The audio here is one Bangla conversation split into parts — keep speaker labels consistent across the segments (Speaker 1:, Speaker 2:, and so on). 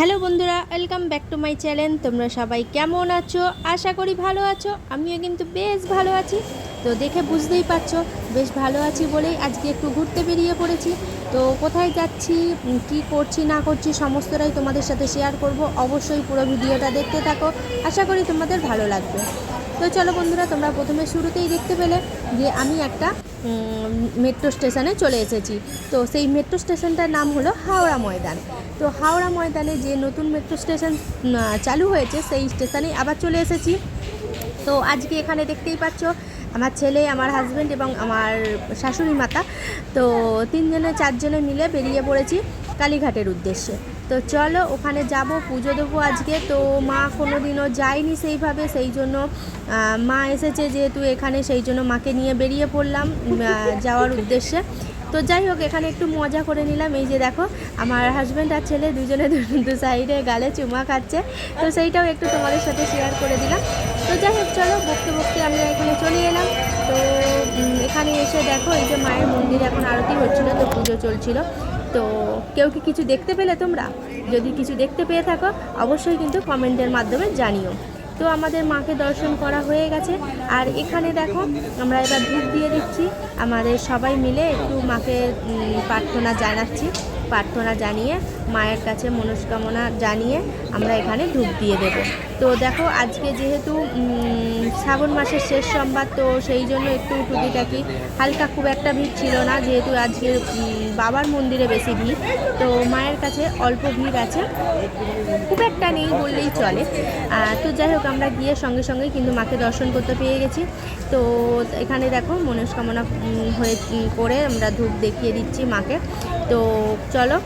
Speaker 1: হ্যালো বন্ধুরা, welcome back to my channel. তোমরা সবাই কেমন আছো? আশা করি ভালো আছো। আমিও কিন্তু বেশ ভালো আছি। তো দেখে বুঝতেই পারছো বেশ ভালো আছি বলেই আজকে একটু ঘুরতে বেরিয়ে পড়েছি। তো কোথায় যাচ্ছি, কি করছি না করছি সমস্তটাই তোমাদের সাথে শেয়ার করব। অবশ্যই পুরো ভিডিওটা দেখতে থাকো, আশা করি তোমাদের ভালো লাগবে। তো চলো বন্ধুরা, তোমরা প্রথমে শুরুতেই দেখতে পেলে যে আমি একটা মেট্রো স্টেশনে চলে এসেছি। তো সেই মেট্রো স্টেশনটার নাম হলো হাওড়া ময়দান। তো হাওড়া ময়দানে যে নতুন মেট্রো স্টেশন চালু হয়েছে সেই স্টেশনে আবার চলে এসেছি। তো আজকে এখানে দেখতেই পাচ্ছ আমার ছেলে, আমার হাজব্যান্ড এবং আমার শাশুড়ি মাতা, তো চারজনে মিলে বেরিয়ে পড়েছি কালীঘাটের উদ্দেশ্যে। তো চলো ওখানে যাব, পুজো দেবো আজকে। তো মা কোনো দিনও যায়নি সেইভাবে, সেই জন্য মা এসেছে যেহেতু এখানে, সেই জন্য মাকে নিয়ে বেরিয়ে পড়লাম যাওয়ার উদ্দেশ্যে। তো যাই হোক, এখানে একটু মজা করে নিলাম। এই যে দেখো আমার হাজব্যান্ড আর ছেলে দুজনে দু সাইডে গালে চুমা খাচ্ছে, তো সেইটাও একটু তোমাদের সাথে শেয়ার করে দিলাম। তো যাই হোক, চলো বকতে বকতে আমরা এখানে চলে এলাম। তো এখানে এসে দেখো এই যে মায়ের মন্দিরে এখন আরতি হচ্ছিলো, তো পুজো চলছিল। তো কেউ কি কিছু দেখতে পেলে তোমরা? যদি কিছু দেখতে পেয়ে থাকো অবশ্যই কিন্তু কমেন্টের মাধ্যমে জানিও। তো আমাদের মাকে দর্শন করা হয়ে গেছে, আর এখানে দেখো আমরা এবার ধূপ দিয়ে দিচ্ছি। আমাদের সবাই মিলে একটু মাকে প্রার্থনা জানাচ্ছি। প্রার্থনা জানিয়ে মায়ের কাছে মনস্কামনা জানিয়ে আমরা এখানে ধূপ দিয়ে দেব। তো দেখো আজকে যেহেতু শ্রাবণ মাসের শেষ সোমবার, তো সেই জন্য একটু টুকিটাকি হালকা, খুব একটা ভিড় ছিল না, যেহেতু আজকে বাবার মন্দিরে বেশি ভিড়। তো মায়ের কাছে অল্প ভিড় আছে, খুব একটা নেই বললেই চলে। তো যাই হোক, আমরা গিয়ে সঙ্গে সঙ্গে কিন্তু মাকে দর্শন করতে পেয়ে গেছি। তো এখানে দেখো মনস্কামনা হয়ে করে আমরা ধূপ দেখিয়ে দিচ্ছি মাকে। তো চলো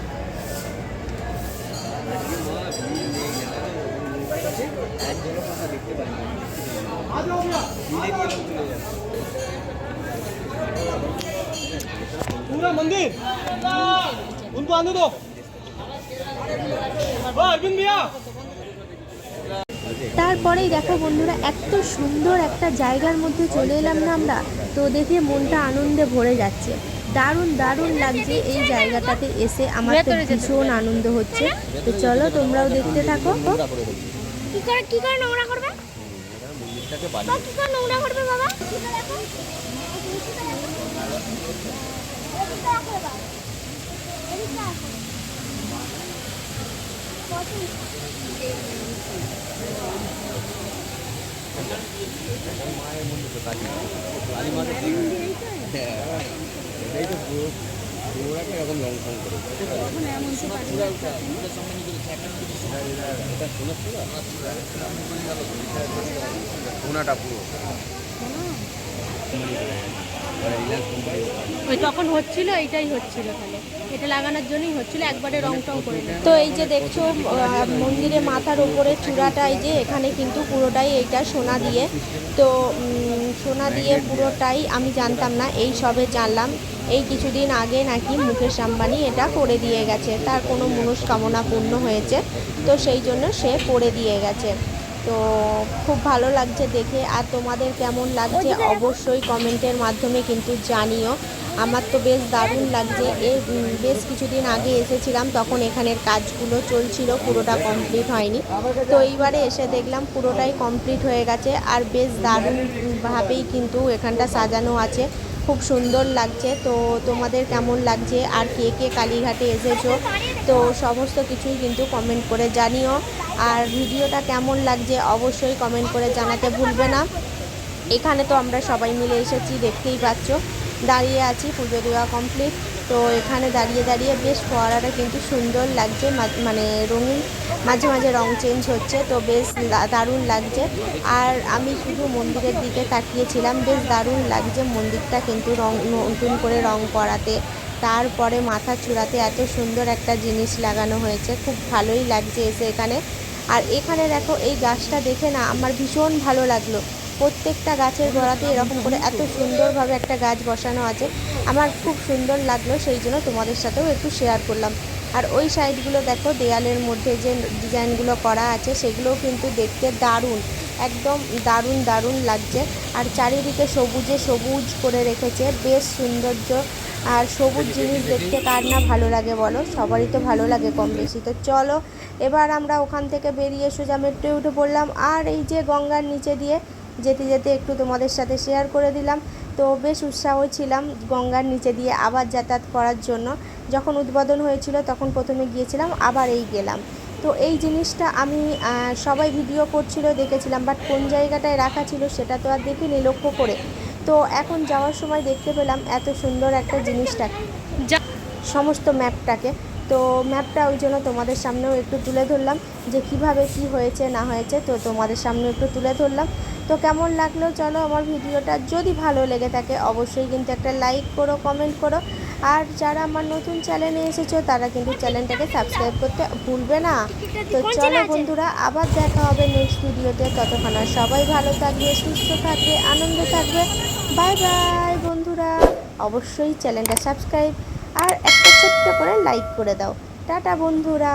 Speaker 2: पूरा मंदिर उनको आने दो। अरविंद भैया,
Speaker 1: তারপরেই দেখো বন্ধুরা, এত সুন্দর একটা জায়গার মধ্যে চলে এলাম না আমরা। তো দেখে মনটা আনন্দে ভরে যাচ্ছে, দারুণ দারুণ লাগছে এই জায়গাটাতে এসে। আমার তো ভীষণ আনন্দ হচ্ছে। তো চলো তোমরাও দেখতে থাকো।
Speaker 3: কি করে নোংরা করবে? কি করে নোংরা করবে বাবা?
Speaker 2: এরকম লং ফং করে সোনাটা পুরো
Speaker 1: ওই তখন হচ্ছিল, এইটাই হচ্ছিল, তাহলে এটা লাগানোর জন্যই হচ্ছিল, একবারে রং টং করে। তো এই যে দেখছো মন্দিরে মাথার ওপরে চূড়াটা, এই যে এখানে কিন্তু পুরোটাই এইটা সোনা দিয়ে। তো সোনা দিয়ে পুরোটাই, আমি জানতাম না, এই সবে জানলাম। এই কিছুদিন আগে নাকি মুকেশ আম্বানি এটা করে দিয়ে গেছে, তার কোনো মনস্কামনা পূর্ণ হয়েছে, তো সেই জন্য সে করে দিয়ে গেছে। তো খুব ভালো লাগছে দেখে। আর তোমাদের কেমন লাগছে অবশ্যই কমেন্টের মাধ্যমে কিন্তু জানিও। আমার তো বেশ দারুণ লাগছে। বেশ কিছুদিন আগে এসেছিলাম, তখন এখানের কাজগুলো চলছিল, পুরোটা কমপ্লিট হয়নি। তো এইবারে এসে দেখলাম পুরোটাই কমপ্লিট হয়ে গেছে, আর বেশ দারুণভাবেই কিন্তু এখানটা সাজানো আছে, খুব সুন্দর লাগছে। তো তোমাদের কেমন লাগছে, আর কে কে কালীঘাটে এসেছো, তো সমস্ত কিছুই কিন্তু কমেন্ট করে জানিও। আর ভিডিওটা কেমন লাগছে অবশ্যই কমেন্ট করে জানাতে ভুলবে না। এখানে তো আমরা সবাই মিলে এসেছি, দেখতেই পাচ্ছ দাঁড়িয়ে আছি, পুজো দেওয়া কমপ্লিট। তো এখানে দাঁড়িয়ে দাঁড়িয়ে বেশ ফোয়ারাটা কিন্তু সুন্দর লাগছে, মানে রঙিন, মাঝে মাঝে রং চেঞ্জ হচ্ছে, তো বেশ দারুণ লাগছে। আর আমি শুধু মন্দিরের দিকে তাকিয়েছিলাম, বেশ দারুণ লাগছে মন্দিরটা কিন্তু নতুন করে রং করাতে। তারপরে মাথার চূড়াতে এত সুন্দর একটা জিনিস লাগানো হয়েছে, খুব ভালোই লাগছে এসে এখানে। আর এখানে দেখো এই গাছটা দেখে না আমার ভীষণ ভালো লাগলো। প্রত্যেকটা গাছের গোড়াতে এরকম করে এত সুন্দরভাবে একটা গাছ বসানো আছে, আমার খুব সুন্দর লাগলো, সেই জন্য তোমাদের সাথেও একটু শেয়ার করলাম। আর ওই সাইডগুলো দেখো, দেয়ালের মধ্যে যে ডিজাইনগুলো করা আছে সেগুলোও কিন্তু দেখতে দারুণ, একদম দারুণ দারুণ লাগছে। আর চারিদিকে সবুজে সবুজ করে রেখেছে, বেশ সৌন্দর্য আর সবুজ জিনিস দেখতে কার না ভালো লাগে বলো, সবারই তো ভালো লাগে কম বেশি। তো চলো এবার আমরা ওখান থেকে বেরিয়ে সোজা মেট্রোয় উঠে পড়লাম। আর এই যে গঙ্গার নিচে দিয়ে যেতে যেতে একটু তোমাদের সাথে শেয়ার করে দিলাম। তো বেশ উৎসাহ ছিলাম গঙ্গার নিচে দিয়ে আবার যাতায়াত করার জন্য। যখন উদ্বোধন হয়েছিল তখন প্রথমে গিয়েছিলাম, আবার এই গেলাম। তো এই জিনিসটা আমি সবাই ভিডিও করছিল দেখেছিলাম, বাট কোন জায়গাটায় রাখা ছিল সেটা তো আর দেখিনি লক্ষ্য করে। তো এখন যাওয়ার সময় দেখতে পেলাম এত সুন্দর একটা জিনিসটা, সমস্ত ম্যাপটাকে। তো ম্যাপটা ওই জন্য তোমাদের সামনেও একটু তুলে ধরলাম যে কিভাবে কি হয়েছে না হয়েছে, তো তোমাদের সামনে একটু তুলে ধরলাম। তো কেমন লাগলো চলো আমার ভিডিওটা, যদি ভালো লেগে থাকে অবশ্যই কিন্তু একটা লাইক করো, কমেন্ট করো। আর যারা আমার নতুন চ্যানেলে এসেছো তারা কিন্তু চ্যানেলটাকে সাবস্ক্রাইব করতে ভুলবে না। তো চলো বন্ধুরা, আবার দেখা হবে নেক্সট ভিডিওতে। ততক্ষণ আর সবাই ভালো থাকবে, সুস্থ থাকবে, আনন্দে থাকবে। বাই বাই বন্ধুরা। অবশ্যই চ্যানেলটা সাবস্ক্রাইব আর একটা ছোট্ট করে লাইক করে দাও। টাটা বন্ধুরা।